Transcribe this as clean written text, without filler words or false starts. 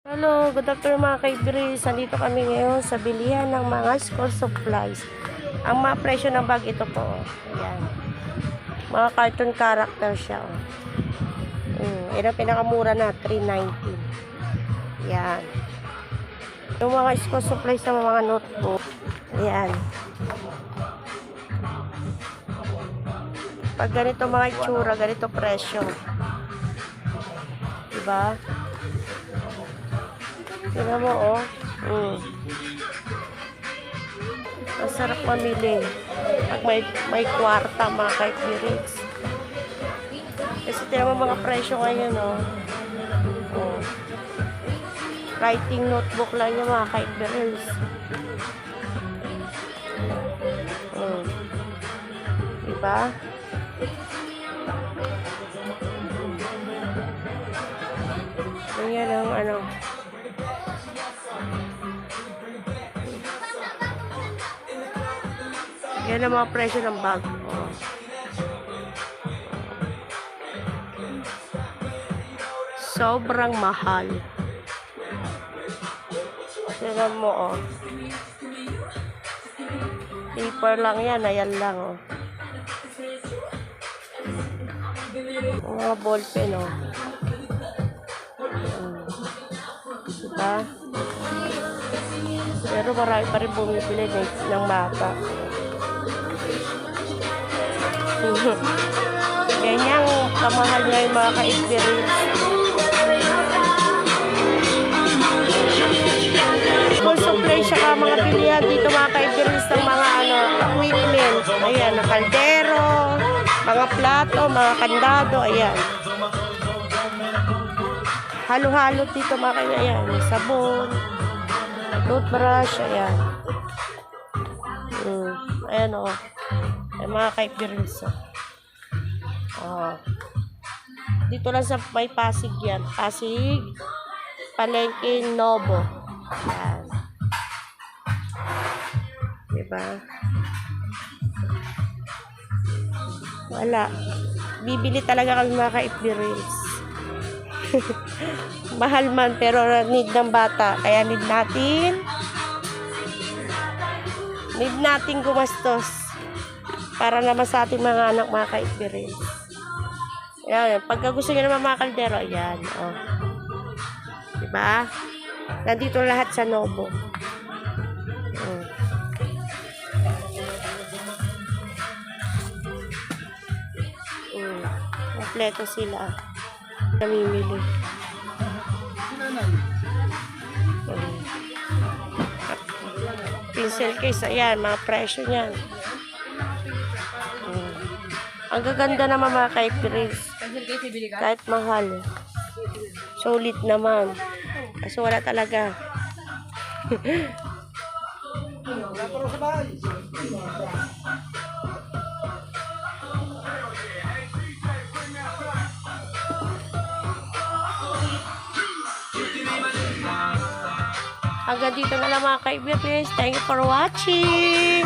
Hello, good afternoon mga kaibiris. Nandito kami ngayon sa bilihan ng mga school supplies. Ang mga presyo ng bag ito po. Ayan. Mga cartoon character siya. Yan ang pinakamura na, $3.90. Ayan. Yung mga school supplies sa mga notebook. Ayan. Pag ganito mga itsura, ganito presyo. Diba? Tingnan mo, oh. Ang sarap mamili. Pag may kwarta, mga kaibiris. Kasi tingnan mo mga presyo ngayon, oh. Writing notebook lang yung mga kaibiris. Diba? Yan ang ano. Yan ang mga presyo ng bag. Sobrang mahal. Tignan mo, oh. Paper lang yan. Ayan lang, oh. Mga ballpen, oh. Diba? Pero marami pa rin bumibili ng bata. Ganyang kamahal nga yung mga ka-experience. Full supply siya ka mga pilihan dito mga ka-experience ng mga equipment. Ayan, kaldero, mga plato, mga kandado, ayan. Halo-halo dito mga kaibigan. Ayan, sabon, toothbrush, ayan. Ayan, o. Ayan, mga kaibigan. Dito lang sa may Pasig yan. Pasig, Palengke, Novo. Ayan. Diba? Wala. Bibili talaga kami mga ka-experience. Mahal man pero need ng bata. Kaya need natin gumastos para naman sa ating mga anak mga ka-experience. Ayan. Pagka gusto nyo naman mga kaldero, ayan. Oh. Diba? Nandito lahat sa Novo. Kompleto sila. Namimili. Pencil case, ayan, mga presyo niyan. Ang gaganda naman mga kaibiris. Kahit mahal. Solid naman. Kasi wala talaga. Hanggang dito na lang mga kaibigan. Thank you for watching.